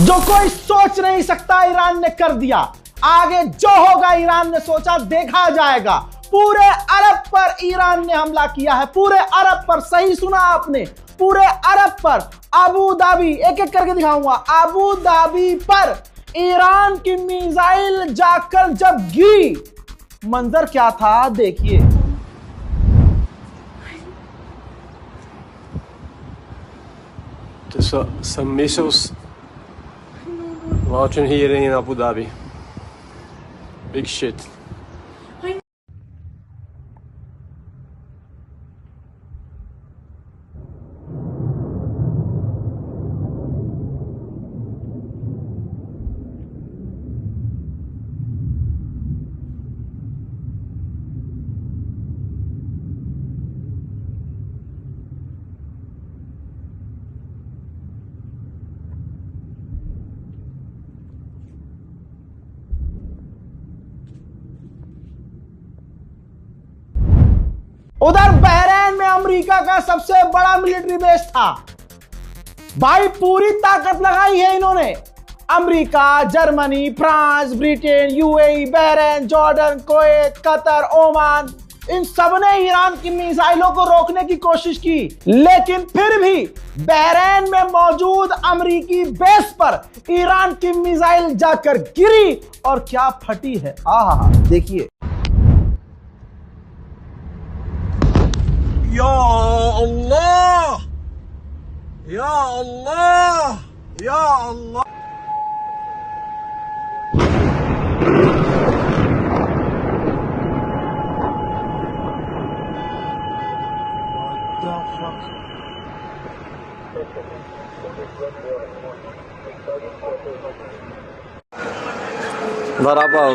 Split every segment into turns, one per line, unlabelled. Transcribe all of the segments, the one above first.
जो कोई सोच नहीं सकता ईरान ने कर दिया। आगे जो होगा ईरान ने सोचा देखा जाएगा। पूरे अरब पर ईरान ने हमला किया है, पूरे अरब पर, सही सुना आपने, पूरे अरब पर। अबू धाबी, एक एक करके दिखाऊंगा, अबू धाबी पर ईरान की मिसाइल जाकर जब गिरी, मंजर क्या था देखिए।
Some missiles launching here in Abu Dhabi. Big shit.
उधर बहरीन में अमेरिका का सबसे बड़ा मिलिट्री बेस था। भाई पूरी ताकत लगाई है इन्होंने। America, Germany, France, Britain, UAE, Bahrain, Jordan, Kuwait, Qatar, Oman, इन सबने ईरान की मिसाइलों को रोकने की कोशिश की, लेकिन फिर भी बहरीन में मौजूद अमेरिकी बेस पर ईरान की मिसाइल जाकर गिरी और क्या फटी है। आहा, देखिए।
Ya Allah! Ya Allah! Ya Allah! What the fuck?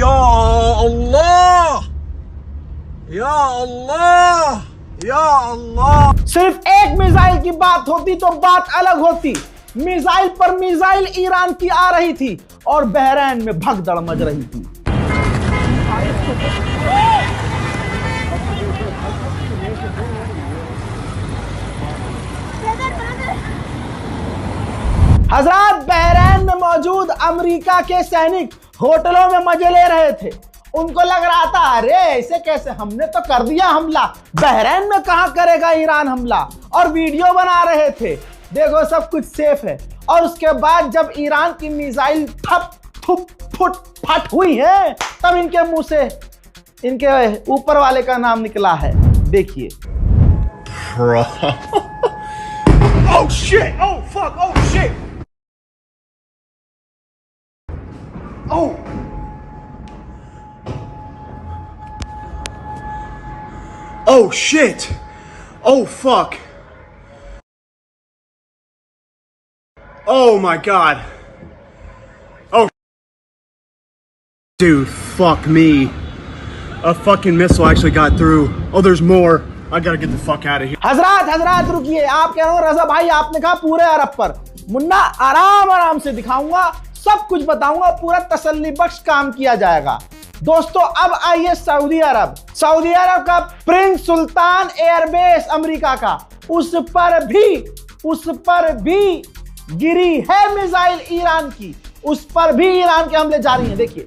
Ya Allah! Ya Allah! Ya Allah!
सिर्फ एक मिसाइल की बात होती तो बात अलग होती। मिसाइल पर मिसाइल ईरान की आ रही थी और बहरीन में भगदड़ मच रही थी। हजरात, बहरीन में मौजूद अमेरिका के सैनिक होटलों में मजे ले रहे थे। उनको लग रहा था अरे ऐसे कैसे, हमने तो कर दिया हमला, बहरीन में कहां करेगा ईरान हमला, और वीडियो बना रहे थे। देखो सब कुछ सेफ है। और उसके बाद जब ईरान की मिसाइल ठप थुप फुट फट हुई है, तब इनके मुंह से इनके ऊपर वाले का नाम निकला है। देखिए।
Oh shit! Oh fuck! Oh shit! Oh! Oh shit! Oh fuck! Oh my god! Oh dude, fuck me. A fucking missile actually got through. Oh, there's more. I gotta get the fuck out of here.
हजरात रुकिए। आप कह रहे हो रजा भाई आपने कहा पूरे अरब पर। मुन्ना आराम से दिखाऊंगा, सब कुछ बताऊंगा, पूरा तसल्ली बख्श काम किया जाएगा। दोस्तों अब आइए सऊदी अरब का प्रिंस सुल्तान एयरबेस अमेरिका का, उस पर भी गिरी है मिसाइल ईरान की, उस पर भी ईरान के हमले जारी हैं। देखिए।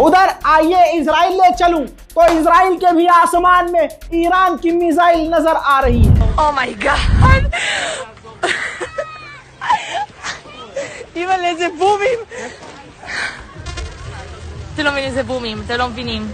उधर आइए इजराइल ले चलूं तो इजराइल के भी आसमान में ईरान की मिसाइल नजर आ रही है।
Oh my God! אימא לאיזה בומים! אתם לא מבינים איזה בומים, אתם לא מבינים.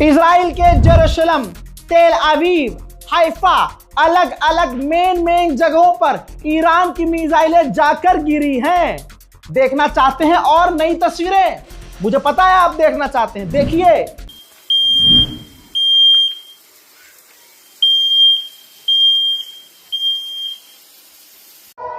इजराइल के जेरूशलम, तेल अवीव, हाइफा, अलग अलग मेन जगहों पर ईरान की मिसाइलें जाकर गिरी हैं। देखना चाहते हैं और नई तस्वीरें? मुझे पता है आप देखना चाहते हैं, देखिए।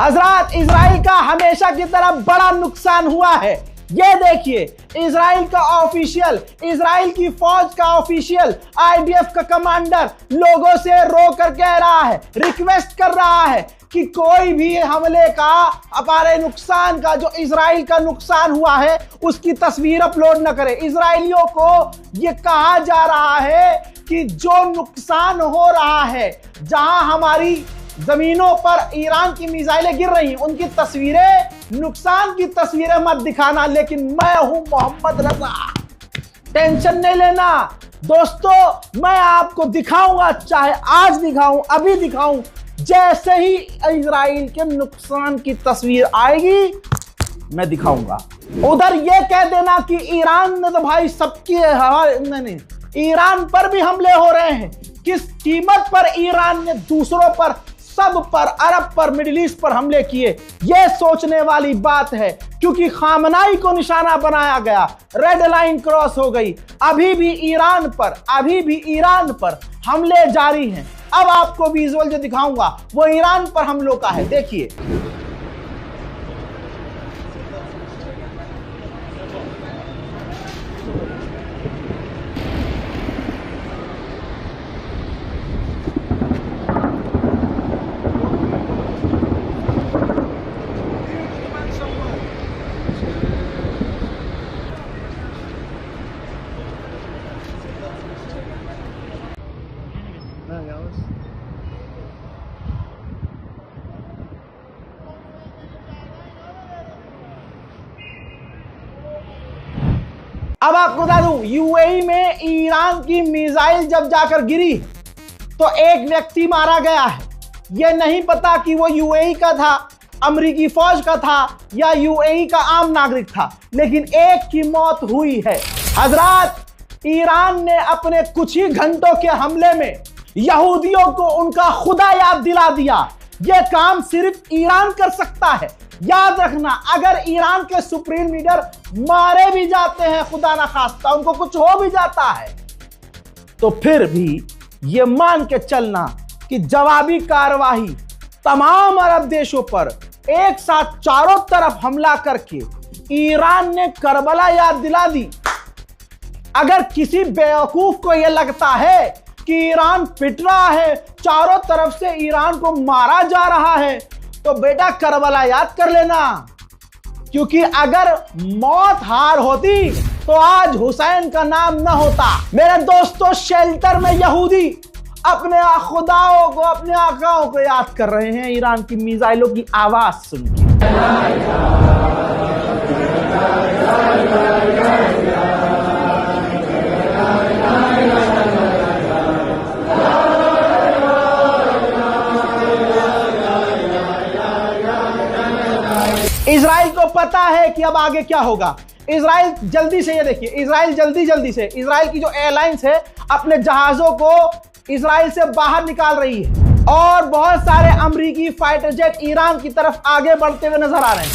हजरात, इजराइल का हमेशा की तरह बड़ा नुकसान हुआ है। ये देखिए, इजराइल का ऑफिशियल, इजराइल की फौज का ऑफिशियल, आईडीएफ का कमांडर लोगों से रो कर कह रहा है, रिक्वेस्ट कर रहा है कि कोई भी हमले का, हमारे नुकसान का, जो इजराइल का नुकसान हुआ है उसकी तस्वीर अपलोड न करे। इजराइलियों को ये कहा जा रहा है कि जो नुकसान हो रहा है, जहां हमारी जमीनों पर ईरान की मिसाइलें गिर रही हैं, उनकी तस्वीरें, नुकसान की तस्वीरें मत दिखाना। लेकिन मैं हूं मोहम्मद रजा, टेंशन नहीं लेना दोस्तों, मैं आपको दिखाऊंगा, चाहे आज दिखाऊं, अभी दिखाऊं। जैसे ही इजराइल के नुकसान की तस्वीर आएगी मैं दिखाऊंगा। उधर ये कह देना कि ईरान ने तो भाई सबकी नहीं, ईरान पर भी हमले हो रहे हैं। किस कीमत पर ईरान ने दूसरों पर, सब पर, अरब पर, मिडिल ईस्ट पर हमले किए, यह सोचने वाली बात है। क्योंकि खामनाई को निशाना बनाया गया, रेड लाइन क्रॉस हो गई। अभी भी ईरान पर हमले जारी हैं। अब आपको विजुअल जो दिखाऊंगा वो ईरान पर हमलों का है, देखिए। अब आपको बता दूं, यूएई में ईरान की मिसाइल जब जाकर गिरी तो एक व्यक्ति मारा गया है। यह नहीं पता कि वो यूएई का था, अमेरिकी फौज का था या यूएई का आम नागरिक था, लेकिन एक की मौत हुई है। हजरात, ईरान ने अपने कुछ ही घंटों के हमले में यहूदियों को उनका खुदा याद दिला दिया। यह काम सिर्फ ईरान कर सकता है। याद रखना, अगर ईरान के सुप्रीम लीडर मारे भी जाते हैं, खुदा ना खास्ता उनको कुछ हो भी जाता है, तो फिर भी यह मान के चलना कि जवाबी कार्रवाई तमाम अरब देशों पर एक साथ चारों तरफ हमला करके ईरान ने करबला याद दिला दी। अगर किसी बेवकूफ को यह लगता है कि ईरान पिट रहा है, चारों तरफ से ईरान को मारा जा रहा है, तो बेटा करबला याद कर लेना। क्योंकि अगर मौत हार होती तो आज हुसैन का नाम न होता। मेरे दोस्तों, शेल्टर में यहूदी अपने खुदाओं को, अपने आकाओं को याद कर रहे हैं ईरान की मिसाइलों की आवाज सुन के। इजराइल को पता है कि अब आगे क्या होगा। इजराइल जल्दी से, ये देखिए, इजराइल जल्दी से, इजराइल की जो एयरलाइंस है अपने जहाजों को इजराइल से बाहर निकाल रही है और बहुत सारे अमेरिकी फाइटर जेट ईरान की तरफ आगे बढ़ते हुए नजर आ रहे हैं।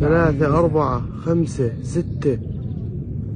3 4 5 6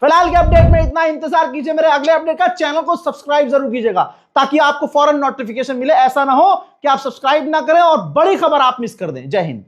फिलहाल के अपडेट में इतना। इंतजार कीजिए मेरे अगले अपडेट का। चैनल को सब्सक्राइब जरूर कीजिएगा ताकि आपको फौरन नोटिफिकेशन मिले। ऐसा ना हो कि आप सब्सक्राइब ना करें और बड़ी खबर आप मिस कर दें। जय हिंद।